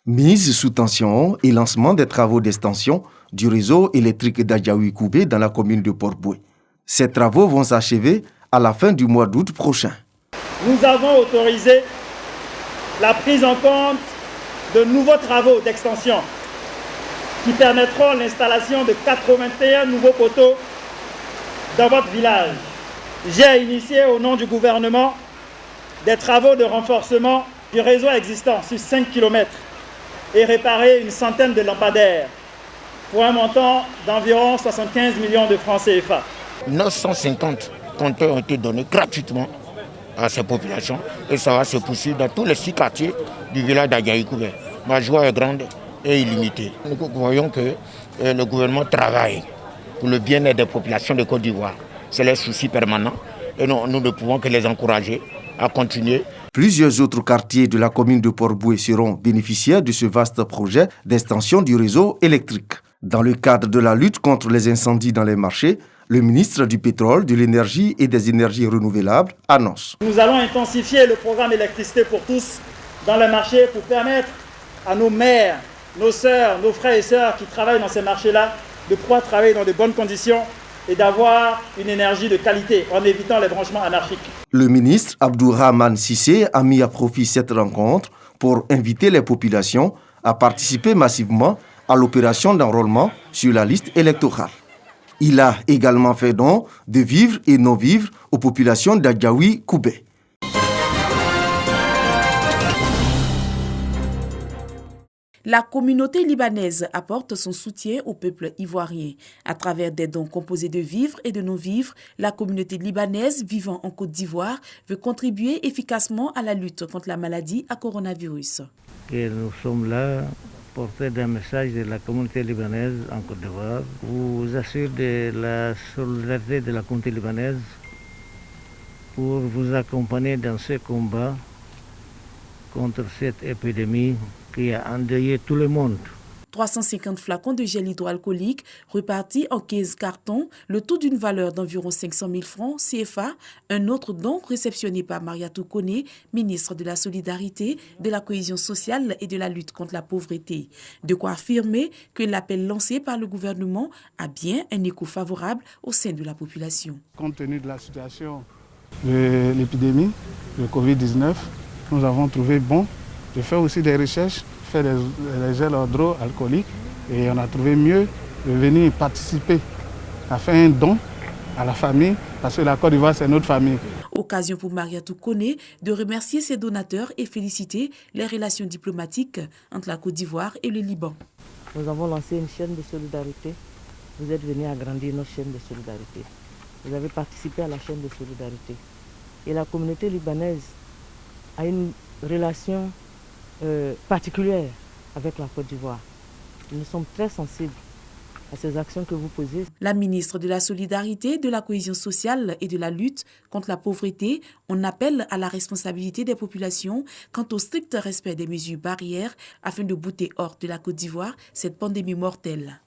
Mise sous tension et lancement des travaux d'extension du réseau électrique d'Adjaoui-Koubé dans la commune de Port-Boué. Ces travaux vont s'achever à la fin du mois d'août prochain. Nous avons autorisé la prise en compte de nouveaux travaux d'extension qui permettront l'installation de 81 nouveaux poteaux dans votre village. J'ai initié au nom du gouvernement des travaux de renforcement du réseau existant sur 5 km et réparer une centaine de lampadaires pour un montant d'environ 75 millions de francs CFA. 950 compteurs ont été donnés gratuitement à ces populations et ça va se poursuivre dans tous les 6 quartiers du village d'Adjaoui-Koubé. Ma joie est grande et illimitée. Nous voyons que le gouvernement travaille pour le bien-être des populations de Côte d'Ivoire. C'est leur souci permanent et nous ne pouvons que les encourager à continuer. Plusieurs autres quartiers de la commune de Port-Boué seront bénéficiaires de ce vaste projet d'extension du réseau électrique. Dans le cadre de la lutte contre les incendies dans les marchés, le ministre du Pétrole, de l'Énergie et des Énergies renouvelables annonce. Nous allons intensifier le programme électricité pour tous dans les marchés pour permettre à nos mères, nos sœurs, nos frères et sœurs qui travaillent dans ces marchés-là de pouvoir travailler dans de bonnes conditions et d'avoir une énergie de qualité en évitant les branchements anarchiques. Le ministre Abdourahmane Cissé a mis à profit cette rencontre pour inviter les populations à participer massivement à l'opération d'enrôlement sur la liste électorale. Il a également fait don de vivres et non-vivres aux populations d'Adjaoui-Koubé. La communauté libanaise apporte son soutien au peuple ivoirien. À travers des dons composés de vivres et de non-vivres, la communauté libanaise vivant en Côte d'Ivoire veut contribuer efficacement à la lutte contre la maladie à coronavirus. Et nous sommes là porter d'un message de la communauté libanaise en Côte d'Ivoire. Vous assure de la solidarité de la communauté libanaise pour vous accompagner dans ce combat contre cette épidémie qui a endeuillé tout le monde. 350 flacons de gel hydroalcoolique repartis en 15 cartons, le tout d'une valeur d'environ 500 000 francs CFA. Un autre don réceptionné par Mariatou Koné, ministre de la Solidarité, de la Cohésion sociale et de la lutte contre la pauvreté. De quoi affirmer que l'appel lancé par le gouvernement a bien un écho favorable au sein de la population. Compte tenu de la situation de l'épidémie, de Covid-19, nous avons trouvé bon de faire aussi des recherches, faire des gels hydroalcooliques et on a trouvé mieux de venir participer à faire un don à la famille parce que la Côte d'Ivoire c'est notre famille. Occasion pour Mariatou Koné de remercier ses donateurs et féliciter les relations diplomatiques entre la Côte d'Ivoire et le Liban. Nous avons lancé une chaîne de solidarité. Vous êtes venus agrandir notre chaîne de solidarité. Vous avez participé à la chaîne de solidarité. Et la communauté libanaise a une relation particulière avec la Côte d'Ivoire. Nous sommes très sensibles à ces actions que vous posez. La ministre de la Solidarité, de la Cohésion sociale et de la lutte contre la pauvreté, on appelle à la responsabilité des populations quant au strict respect des mesures barrières afin de bouter hors de la Côte d'Ivoire cette pandémie mortelle.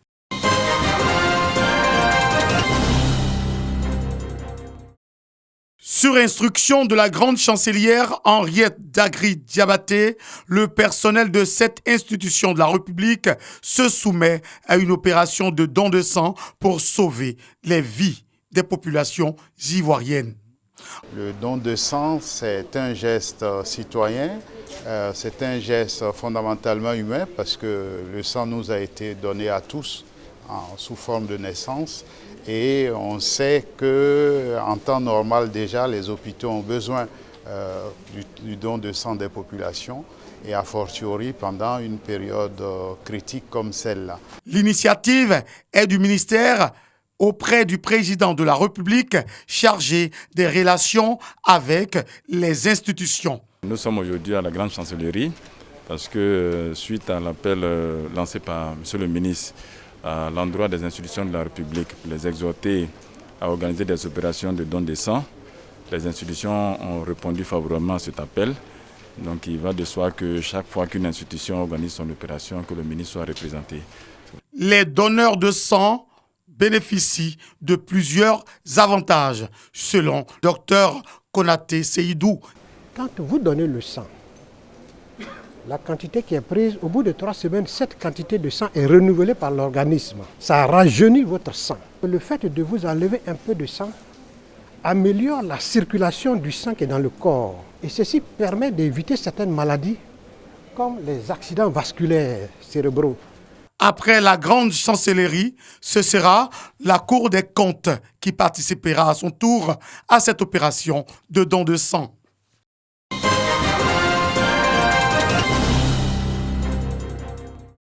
Sur instruction de la grande chancelière Henriette Dagri-Diabaté, le personnel de cette institution de la République se soumet à une opération de don de sang pour sauver les vies des populations ivoiriennes. Le don de sang, c'est un geste citoyen, c'est un geste fondamentalement humain parce que le sang nous a été donné à tous sous forme de naissance. Et on sait qu'en temps normal déjà, les hôpitaux ont besoin du don de sang des populations et a fortiori pendant une période critique comme celle-là. L'initiative est du ministère auprès du président de la République chargé des relations avec les institutions. Nous sommes aujourd'hui à la grande chancellerie parce que suite à l'appel lancé par M. le ministre à l'endroit des institutions de la République pour les exhorter à organiser des opérations de don de sang. Les institutions ont répondu favorablement à cet appel. Donc il va de soi que chaque fois qu'une institution organise son opération, que le ministre soit représenté. Les donneurs de sang bénéficient de plusieurs avantages, selon Dr Konaté Seydou. Quand vous donnez le sang, La quantité qui est prise, au bout de 3 semaines, cette quantité de sang est renouvelée par l'organisme. Ça rajeunit votre sang. Le fait de vous enlever un peu de sang améliore la circulation du sang qui est dans le corps. Et ceci permet d'éviter certaines maladies comme les accidents vasculaires cérébraux. Après la grande chancellerie, ce sera la Cour des comptes qui participera à son tour à cette opération de don de sang.